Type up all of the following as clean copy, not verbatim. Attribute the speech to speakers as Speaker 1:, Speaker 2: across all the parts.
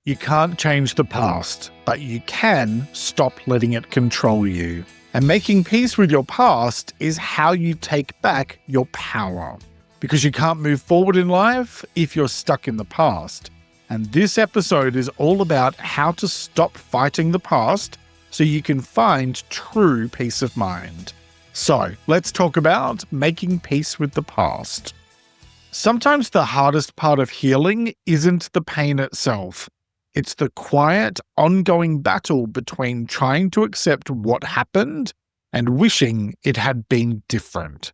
Speaker 1: You can't change the past, but you can stop letting it control you. And making peace with your past is how you take back your power. Because you can't move forward in life if you're stuck in the past. And this episode is all about how to stop fighting the past so you can find true peace of mind. So, let's talk about making peace with the past. Sometimes the hardest part of healing isn't the pain itself. It's the quiet, ongoing battle between trying to accept what happened and wishing it had been different.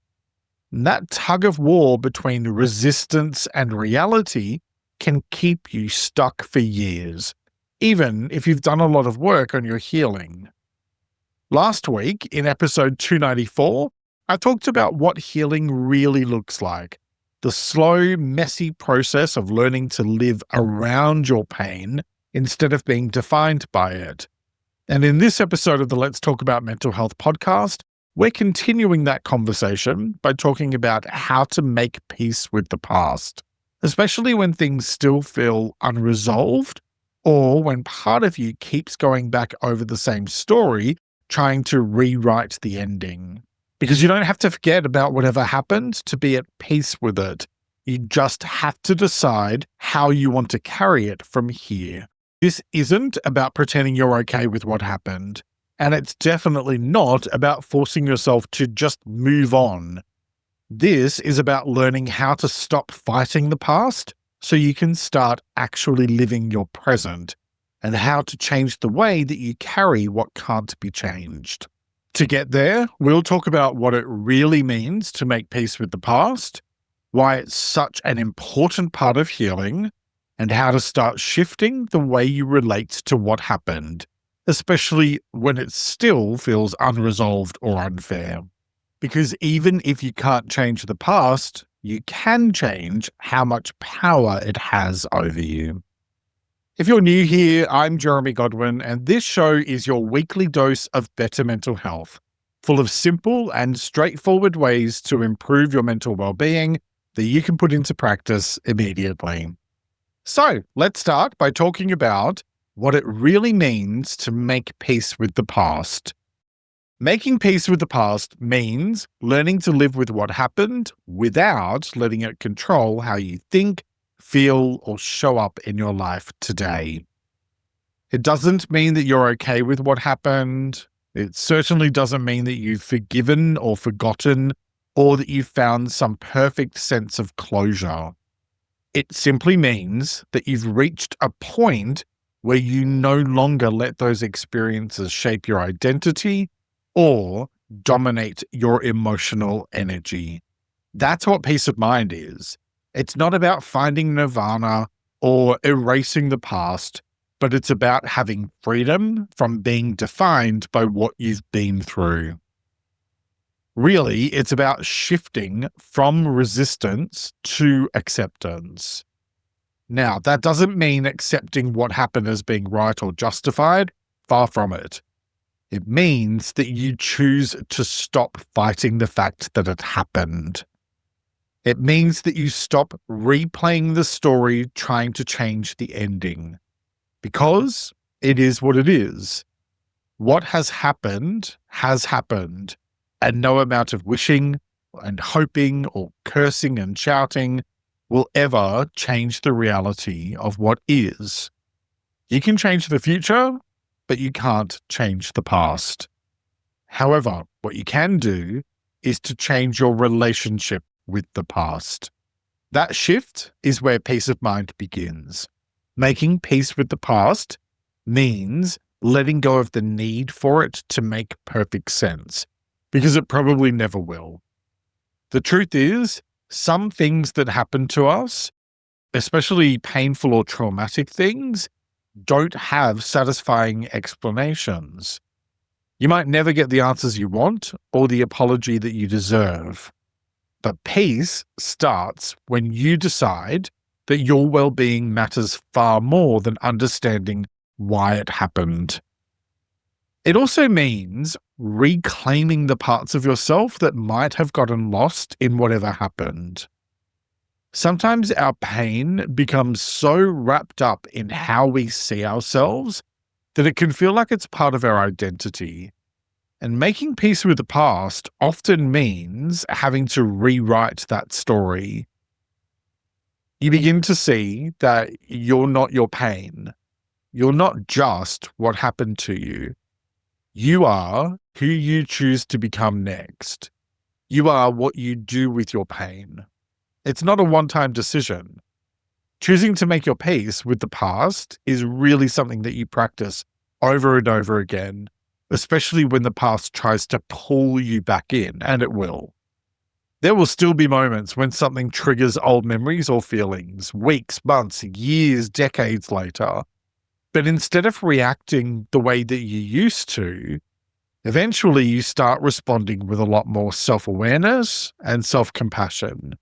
Speaker 1: And that tug of war between resistance and reality can keep you stuck for years, even if you've done a lot of work on your healing. Last week, in episode 294, I talked about what healing really looks like. The slow, messy process of learning to live around your pain instead of being defined by it. And in this episode of the Let's Talk About Mental Health podcast, we're continuing that conversation by talking about how to make peace with the past, especially when things still feel unresolved or when part of you keeps going back over the same story, trying to rewrite the ending. Because you don't have to forget about whatever happened to be at peace with it. You just have to decide how you want to carry it from here. This isn't about pretending you're okay with what happened. And it's definitely not about forcing yourself to just move on. This is about learning how to stop fighting the past so you can start actually living your present, and how to change the way that you carry what can't be changed. To get there, we'll talk about what it really means to make peace with the past, why it's such an important part of healing, and how to start shifting the way you relate to what happened, especially when it still feels unresolved or unfair. Because even if you can't change the past, you can change how much power it has over you. If you're new here, I'm Jeremy Godwin, and this show is your weekly dose of better mental health, full of simple and straightforward ways to improve your mental well-being that you can put into practice immediately. So, let's start by talking about what it really means to make peace with the past. Making peace with the past means learning to live with what happened without letting it control how you think, feel, or show up in your life today. It doesn't mean that you're okay with what happened. It certainly doesn't mean that you've forgiven or forgotten, or that you've found some perfect sense of closure. It simply means that you've reached a point where you no longer let those experiences shape your identity or dominate your emotional energy. That's what peace of mind is. It's not about finding nirvana or erasing the past, but it's about having freedom from being defined by what you've been through. Really, it's about shifting from resistance to acceptance. Now, that doesn't mean accepting what happened as being right or justified. Far from it. It means that you choose to stop fighting the fact that it happened. It means that you stop replaying the story trying to change the ending. Because it is what it is. What has happened, and no amount of wishing and hoping or cursing and shouting will ever change the reality of what is. You can change the future, but you can't change the past. However, what you can do is to change your relationship with the past. That shift is where peace of mind begins. Making peace with the past means letting go of the need for it to make perfect sense, because it probably never will. The truth is, some things that happen to us, especially painful or traumatic things, don't have satisfying explanations. You might never get the answers you want or the apology that you deserve. But peace starts when you decide that your well-being matters far more than understanding why it happened. It also means reclaiming the parts of yourself that might have gotten lost in whatever happened. Sometimes our pain becomes so wrapped up in how we see ourselves that it can feel like it's part of our identity. And making peace with the past often means having to rewrite that story. You begin to see that you're not your pain. You're not just what happened to you. You are who you choose to become next. You are what you do with your pain. It's not a one-time decision. Choosing to make your peace with the past is really something that you practice over and over again, especially when the past tries to pull you back in, and it will. There will still be moments when something triggers old memories or feelings, weeks, months, years, decades later. But instead of reacting the way that you used to, eventually you start responding with a lot more self-awareness and self-compassion.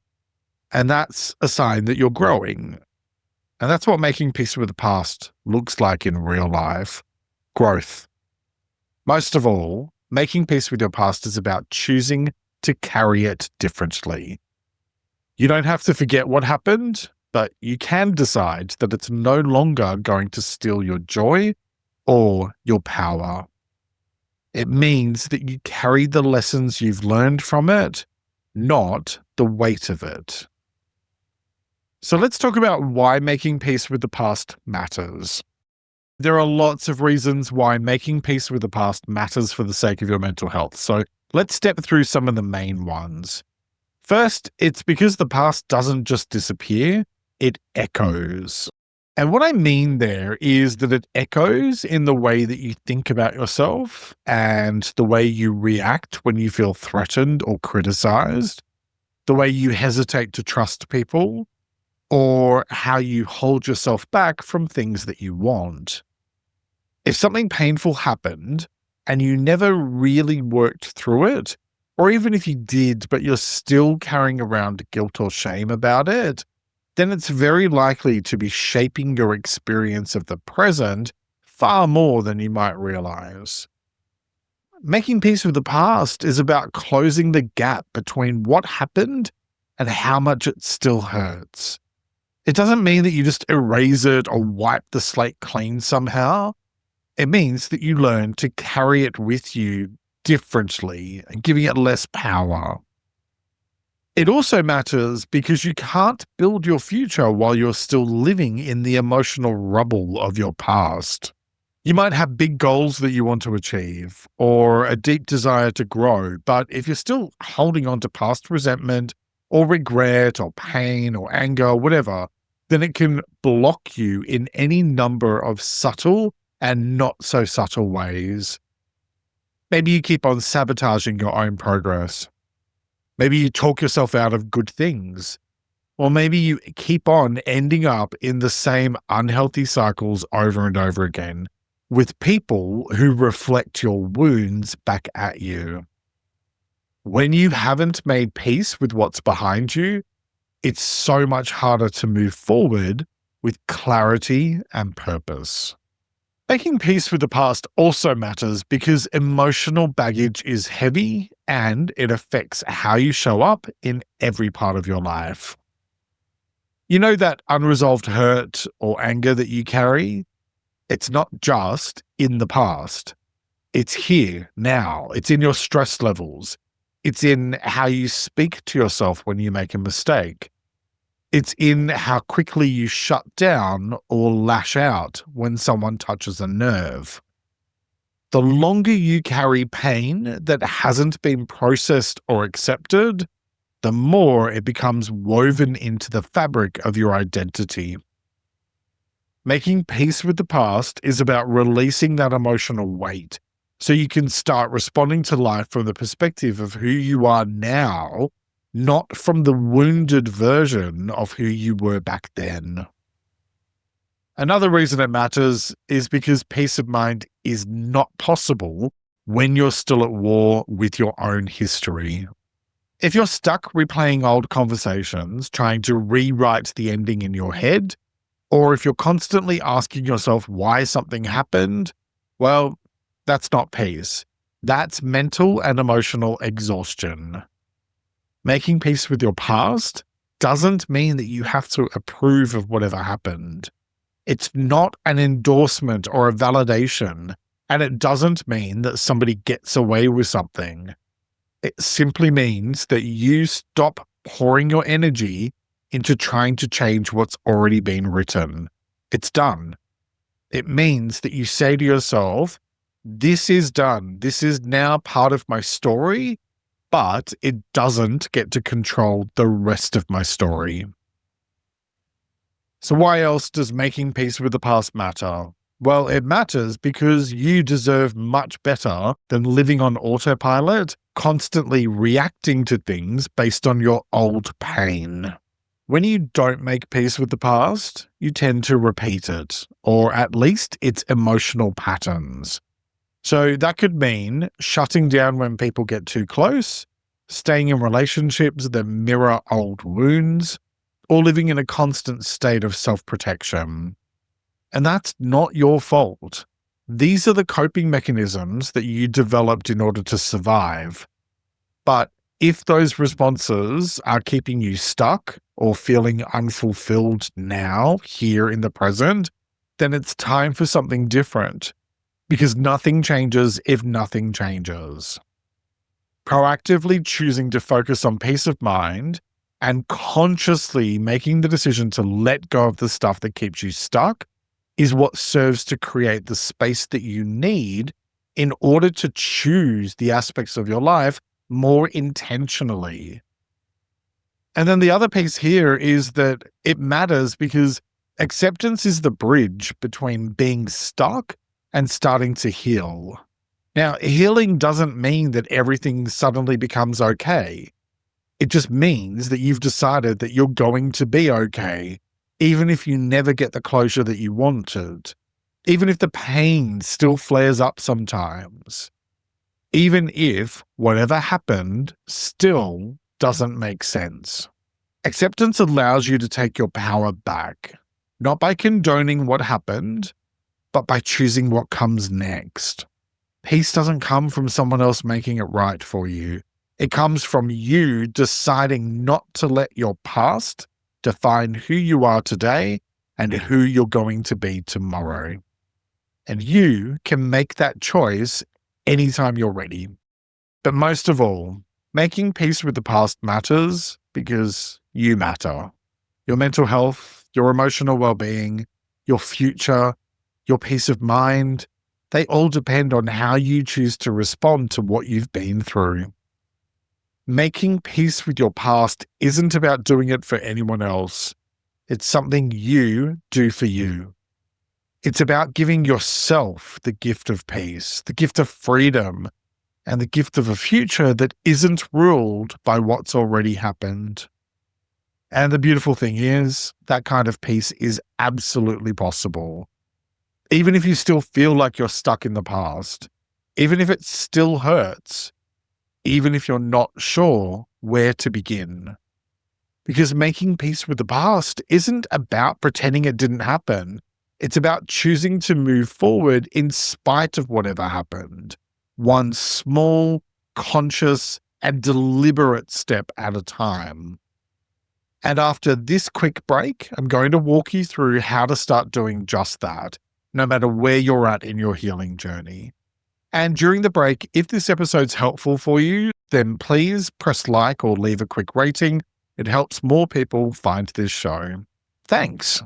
Speaker 1: And that's a sign that you're growing. And that's what making peace with the past looks like in real life. Growth. Most of all, making peace with your past is about choosing to carry it differently. You don't have to forget what happened, but you can decide that it's no longer going to steal your joy or your power. It means that you carry the lessons you've learned from it, not the weight of it. So let's talk about why making peace with the past matters. There are lots of reasons why making peace with the past matters for the sake of your mental health. So let's step through some of the main ones. First, it's because the past doesn't just disappear, it echoes. And what I mean there is that it echoes in the way that you think about yourself and the way you react when you feel threatened or criticized, the way you hesitate to trust people, or how you hold yourself back from things that you want. If something painful happened and you never really worked through it, or even if you did, but you're still carrying around guilt or shame about it, then it's very likely to be shaping your experience of the present far more than you might realize. Making peace with the past is about closing the gap between what happened and how much it still hurts. It doesn't mean that you just erase it or wipe the slate clean somehow. It means that you learn to carry it with you differently and giving it less power. It also matters because you can't build your future while you're still living in the emotional rubble of your past. You might have big goals that you want to achieve or a deep desire to grow, but if you're still holding on to past resentment or regret or pain or anger or whatever, then it can block you in any number of subtle and not so subtle ways. Maybe you keep on sabotaging your own progress. Maybe you talk yourself out of good things. Or maybe you keep on ending up in the same unhealthy cycles over and over again with people who reflect your wounds back at you. When you haven't made peace with what's behind you, it's so much harder to move forward with clarity and purpose. Making peace with the past also matters because emotional baggage is heavy and it affects how you show up in every part of your life. You know that unresolved hurt or anger that you carry? It's not just in the past. It's here, now. It's in your stress levels. It's in how you speak to yourself when you make a mistake. It's in how quickly you shut down or lash out when someone touches a nerve. The longer you carry pain that hasn't been processed or accepted, the more it becomes woven into the fabric of your identity. Making peace with the past is about releasing that emotional weight so you can start responding to life from the perspective of who you are now, not from the wounded version of who you were back then. Another reason it matters is because peace of mind is not possible when you're still at war with your own history. If you're stuck replaying old conversations, trying to rewrite the ending in your head, or if you're constantly asking yourself why something happened, well, that's not peace. That's mental and emotional exhaustion. Making peace with your past doesn't mean that you have to approve of whatever happened. It's not an endorsement or a validation, and it doesn't mean that somebody gets away with something. It simply means that you stop pouring your energy into trying to change what's already been written. It's done. It means that you say to yourself, this is done. This is now part of my story, but it doesn't get to control the rest of my story. So why else does making peace with the past matter? Well, it matters because you deserve much better than living on autopilot, constantly reacting to things based on your old pain. When you don't make peace with the past, you tend to repeat it, or at least its emotional patterns. So that could mean shutting down when people get too close, staying in relationships that mirror old wounds, or living in a constant state of self-protection. And that's not your fault. These are the coping mechanisms that you developed in order to survive. But if those responses are keeping you stuck or feeling unfulfilled now, here in the present, then it's time for something different. Because nothing changes if nothing changes. Proactively choosing to focus on peace of mind and consciously making the decision to let go of the stuff that keeps you stuck is what serves to create the space that you need in order to choose the aspects of your life more intentionally. And then the other piece here is that it matters because acceptance is the bridge between being stuck and starting to heal. Now, healing doesn't mean that everything suddenly becomes okay. It just means that you've decided that you're going to be okay, even if you never get the closure that you wanted, even if the pain still flares up sometimes, even if whatever happened still doesn't make sense. Acceptance allows you to take your power back, not by condoning what happened, but by choosing what comes next. Peace doesn't come from someone else making it right for you. It comes from you deciding not to let your past define who you are today and who you're going to be tomorrow. And you can make that choice anytime you're ready. But most of all, making peace with the past matters because you matter. Your mental health, your emotional well-being, your future, your peace of mind, they all depend on how you choose to respond to what you've been through. Making peace with your past isn't about doing it for anyone else. It's something you do for you. It's about giving yourself the gift of peace, the gift of freedom, and the gift of a future that isn't ruled by what's already happened. And the beautiful thing is, that kind of peace is absolutely possible. Even if you still feel like you're stuck in the past, even if it still hurts, even if you're not sure where to begin. Because making peace with the past isn't about pretending it didn't happen. It's about choosing to move forward in spite of whatever happened. One small, conscious, and deliberate step at a time. And after this quick break, I'm going to walk you through how to start doing just that, no matter where you're at in your healing journey. And during the break, if this episode's helpful for you, then please press like or leave a quick rating. It helps more people find this show. Thanks.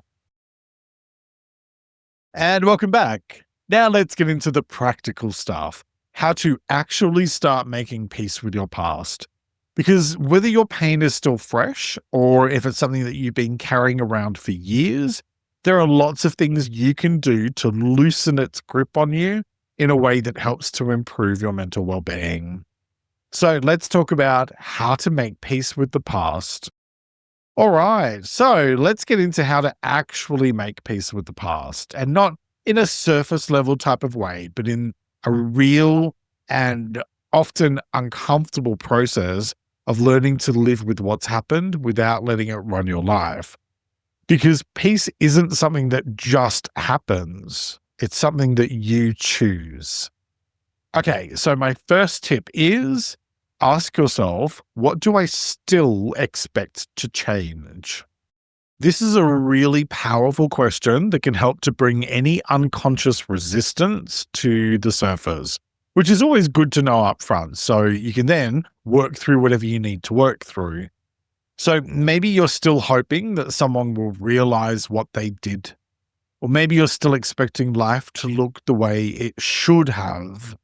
Speaker 1: And welcome back. Now let's get into the practical stuff. How to actually start making peace with your past. Because whether your pain is still fresh or if it's something that you've been carrying around for years, there are lots of things you can do to loosen its grip on you in a way that helps to improve your mental well-being. So let's talk about how to make peace with the past. All right, so let's get into how to actually make peace with the past, and not in a surface level type of way, but in a real and often uncomfortable process of learning to live with what's happened without letting it run your life. Because peace isn't something that just happens. It's something that you choose. Okay, so my first tip is ask yourself, what do I still expect to change? This is a really powerful question that can help to bring any unconscious resistance to the surface, which is always good to know up front. So you can then work through whatever you need to work through. So maybe you're still hoping that someone will realize what they did, or maybe you're still expecting life to look the way it should have.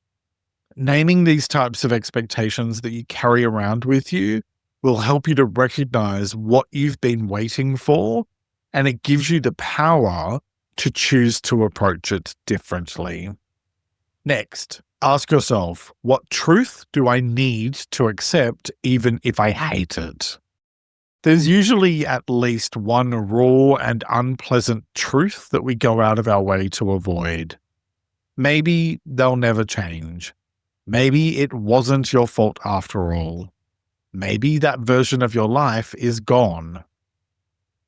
Speaker 1: Naming these types of expectations that you carry around with you will help you to recognize what you've been waiting for, and it gives you the power to choose to approach it differently. Next, ask yourself, what truth do I need to accept even if I hate it? There's usually at least one raw and unpleasant truth that we go out of our way to avoid. Maybe they'll never change. Maybe it wasn't your fault after all. Maybe that version of your life is gone.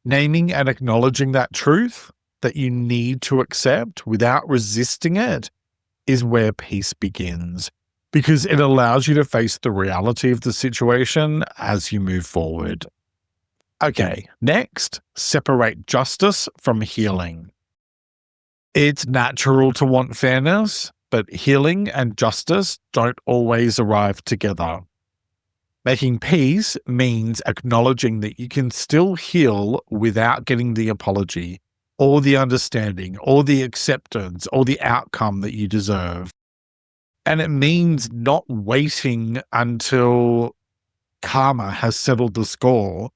Speaker 1: Naming and acknowledging that truth that you need to accept without resisting it is where peace begins, because it allows you to face the reality of the situation as you move forward. Okay, next, separate justice from healing. It's natural to want fairness, but healing and justice don't always arrive together. Making peace means acknowledging that you can still heal without getting the apology, or the understanding, or the acceptance, or the outcome that you deserve. And it means not waiting until karma has settled the score.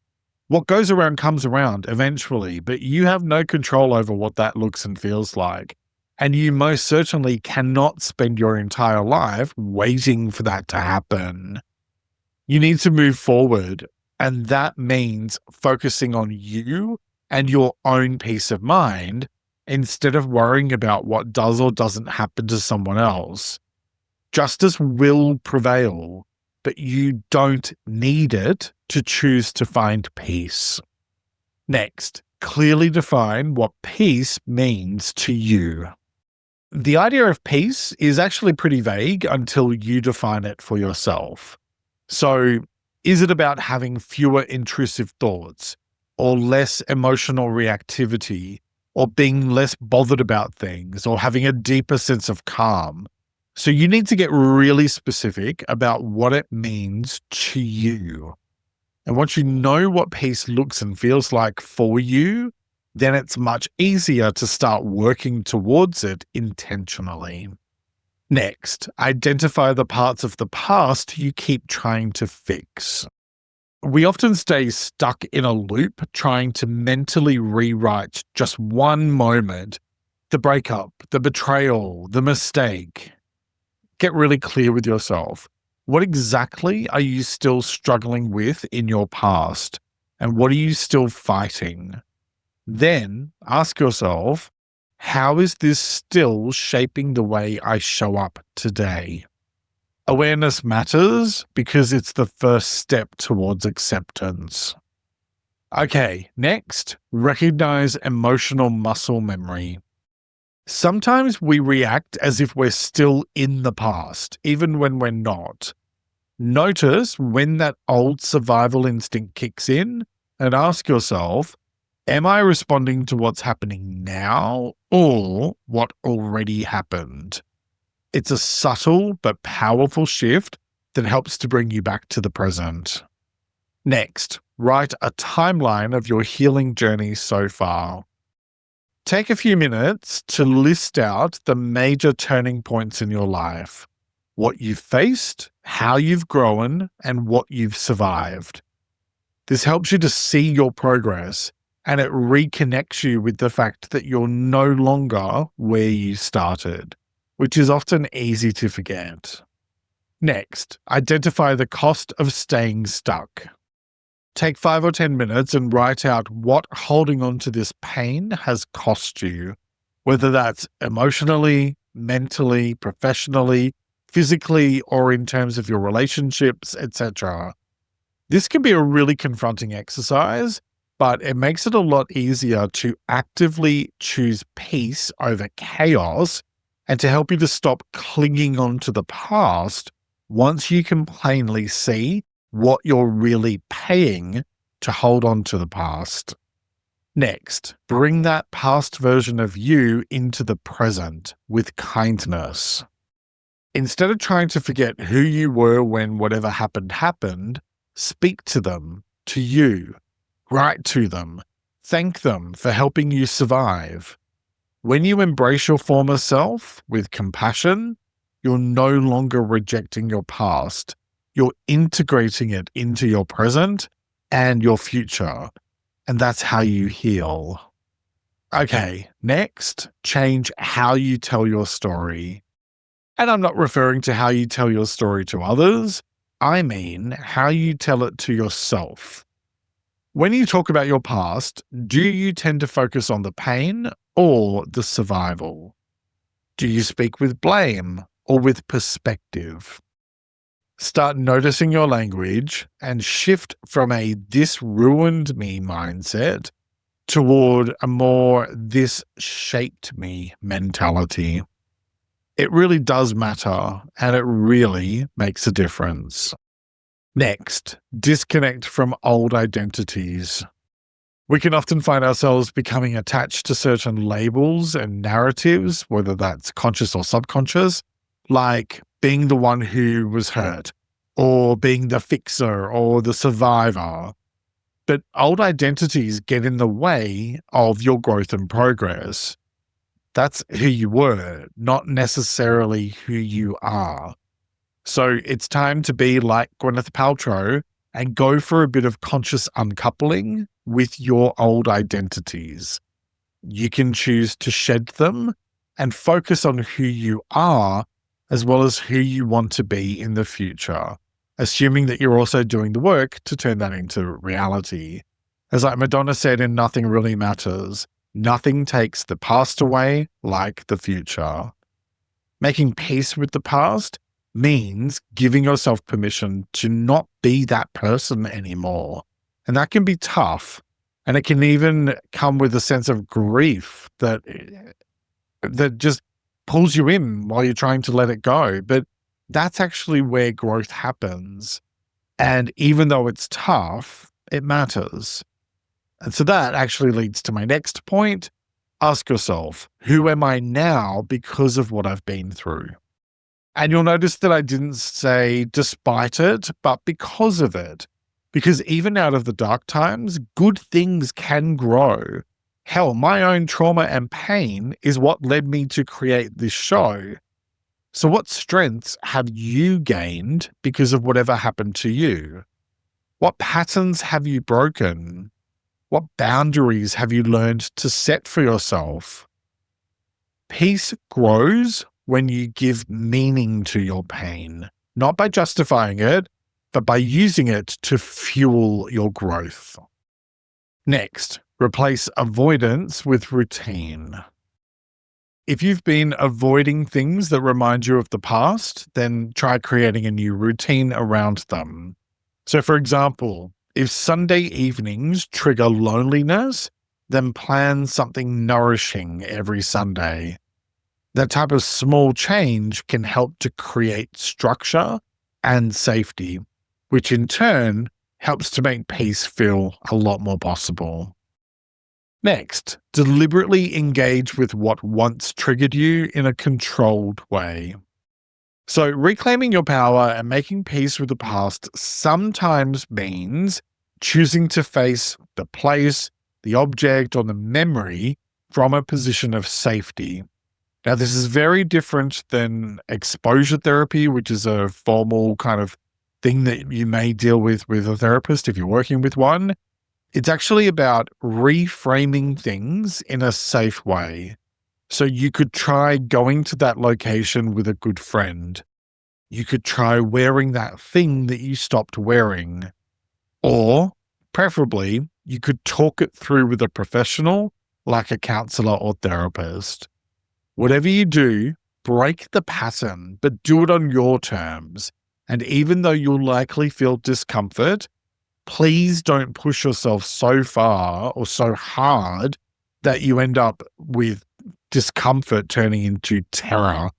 Speaker 1: What goes around comes around eventually, but you have no control over what that looks and feels like. And you most certainly cannot spend your entire life waiting for that to happen. You need to move forward, and that means focusing on you and your own peace of mind instead of worrying about what does or doesn't happen to someone else. Justice will prevail, but you don't need it to choose to find peace. Next, clearly define what peace means to you. The idea of peace is actually pretty vague until you define it for yourself. So, is it about having fewer intrusive thoughts, or less emotional reactivity, or being less bothered about things, or having a deeper sense of calm? So you need to get really specific about what it means to you. And once you know what peace looks and feels like for you, then it's much easier to start working towards it intentionally. Next, identify the parts of the past you keep trying to fix. We often stay stuck in a loop trying to mentally rewrite just one moment, the breakup, the betrayal, the mistake. Get really clear with yourself. What exactly are you still struggling with in your past? And what are you still fighting? Then ask yourself, how is this still shaping the way I show up today? Awareness matters because it's the first step towards acceptance. Okay, next, recognize emotional muscle memory. Sometimes we react as if we're still in the past, even when we're not. Notice when that old survival instinct kicks in and ask yourself, am I responding to what's happening now or what already happened? It's a subtle but powerful shift that helps to bring you back to the present. Next, write a timeline of your healing journey so far. Take a few minutes to list out the major turning points in your life, what you've faced, how you've grown, and what you've survived. This helps you to see your progress, and it reconnects you with the fact that you're no longer where you started, which is often easy to forget. Next, identify the cost of staying stuck. Take 5 or 10 minutes and write out what holding on to this pain has cost you, whether that's emotionally, mentally, professionally, physically, or in terms of your relationships, etc. This can be a really confronting exercise, but it makes it a lot easier to actively choose peace over chaos and to help you to stop clinging on to the past once you can plainly see what you're really paying to hold on to the past. Next, bring that past version of you into the present with kindness. Instead of trying to forget who you were when whatever happened, speak to them, to you, write to them, thank them for helping you survive. When you embrace your former self with compassion, you're no longer rejecting your past. You're integrating it into your present and your future. And that's how you heal. Okay, next, change how you tell your story. And I'm not referring to how you tell your story to others. I mean how you tell it to yourself. When you talk about your past, do you tend to focus on the pain or the survival? Do you speak with blame or with perspective? Start noticing your language and shift from a "this ruined me" mindset toward a more "this shaped me" mentality. It really does matter, and it really makes a difference. Next, disconnect from old identities. We can often find ourselves becoming attached to certain labels and narratives, whether that's conscious or subconscious, like being the one who was hurt, or being the fixer or the survivor. But old identities get in the way of your growth and progress. That's who you were, not necessarily who you are. So it's time to be like Gwyneth Paltrow and go for a bit of conscious uncoupling with your old identities. You can choose to shed them and focus on who you are as well as who you want to be in the future, assuming that you're also doing the work to turn that into reality. As like Madonna said in Nothing Really Matters, nothing takes the past away like the future. Making peace with the past means giving yourself permission to not be that person anymore. And that can be tough. And it can even come with a sense of grief that just pulls you in while you're trying to let it go. But that's actually where growth happens. And even though it's tough, it matters. And so that actually leads to my next point. Ask yourself, who am I now because of what I've been through? And you'll notice that I didn't say despite it, but because of it. Because even out of the dark times, good things can grow. Hell, my own trauma and pain is what led me to create this show. So what strengths have you gained because of whatever happened to you? What patterns have you broken? What boundaries have you learned to set for yourself? Peace grows when you give meaning to your pain, not by justifying it, but by using it to fuel your growth. Next, replace avoidance with routine. If you've been avoiding things that remind you of the past, then try creating a new routine around them. So, for example, if Sunday evenings trigger loneliness, then plan something nourishing every Sunday. That type of small change can help to create structure and safety, which in turn helps to make peace feel a lot more possible. Next, deliberately engage with what once triggered you in a controlled way. So reclaiming your power and making peace with the past sometimes means choosing to face the place, the object, or the memory from a position of safety. Now, this is very different than exposure therapy, which is a formal kind of thing that you may deal with a therapist if you're working with one. It's actually about reframing things in a safe way. So you could try going to that location with a good friend. You could try wearing that thing that you stopped wearing. Or, preferably, you could talk it through with a professional like a counselor or therapist. Whatever you do, break the pattern, but do it on your terms. And even though you'll likely feel discomfort, please don't push yourself so far or so hard that you end up with discomfort turning into terror.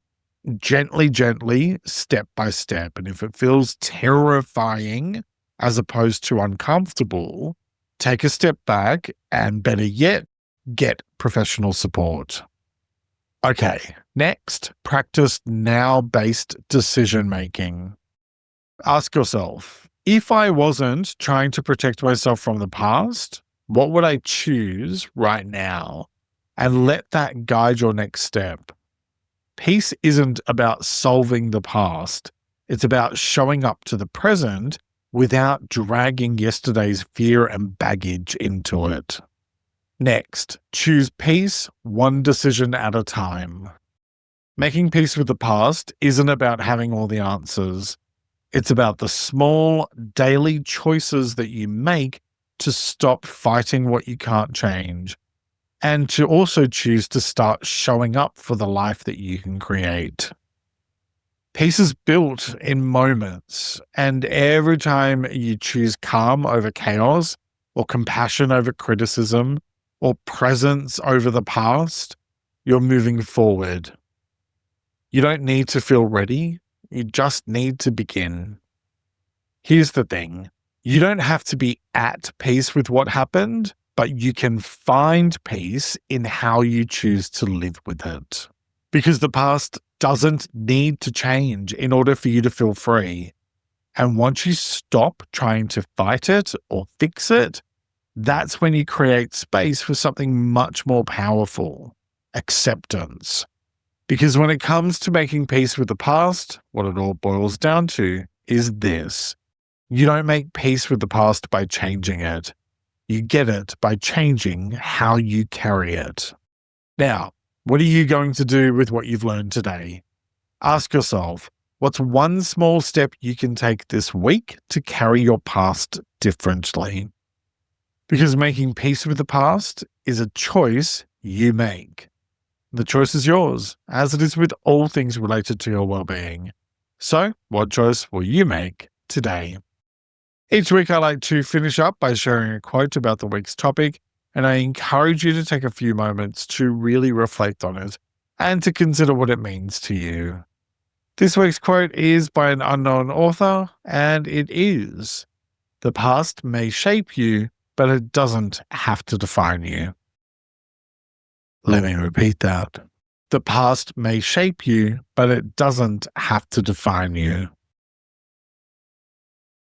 Speaker 1: Gently, step by step. And if it feels terrifying as opposed to uncomfortable, take a step back and, better yet, get professional support. Okay, next, practice now-based decision-making. Ask yourself, if I wasn't trying to protect myself from the past, what would I choose right now? And let that guide your next step. Peace isn't about solving the past. It's about showing up to the present without dragging yesterday's fear and baggage into it. Next, choose peace one decision at a time. Making peace with the past isn't about having all the answers. It's about the small, daily choices that you make to stop fighting what you can't change, and to also choose to start showing up for the life that you can create. Peace is built in moments, and every time you choose calm over chaos, or compassion over criticism, or presence over the past, you're moving forward. You don't need to feel ready. You just need to begin. Here's the thing. You don't have to be at peace with what happened, but you can find peace in how you choose to live with it. Because the past doesn't need to change in order for you to feel free. And once you stop trying to fight it or fix it, that's when you create space for something much more powerful: acceptance. Because when it comes to making peace with the past, what it all boils down to is this. You don't make peace with the past by changing it. You get it by changing how you carry it. Now, what are you going to do with what you've learned today? Ask yourself, what's one small step you can take this week to carry your past differently? Because making peace with the past is a choice you make. The choice is yours, as it is with all things related to your well-being. So, what choice will you make today? Each week I like to finish up by sharing a quote about the week's topic, and I encourage you to take a few moments to really reflect on it and to consider what it means to you. This week's quote is by an unknown author, and it is, "The past may shape you, but it doesn't have to define you." Let me repeat that. The past may shape you, but it doesn't have to define you.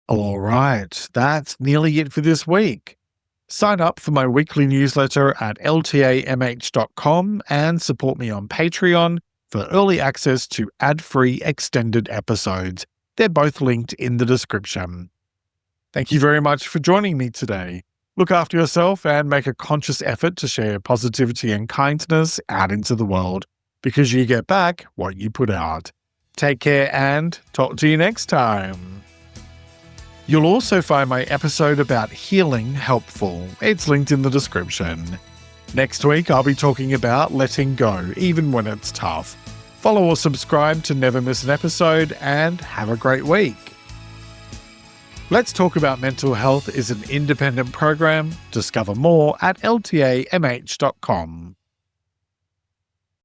Speaker 1: All right, that's nearly it for this week. Sign up for my weekly newsletter at ltamh.com and support me on Patreon for early access to ad-free extended episodes. They're both linked in the description. Thank you very much for joining me today. Look after yourself and make a conscious effort to share positivity and kindness out into the world, because you get back what you put out. Take care and talk to you next time. You'll also find my episode about healing helpful. It's linked in the description. Next week, I'll be talking about letting go, even when it's tough. Follow or subscribe to never miss an episode, and have a great week. Let's Talk About Mental Health is an independent program. Discover more at ltamh.com.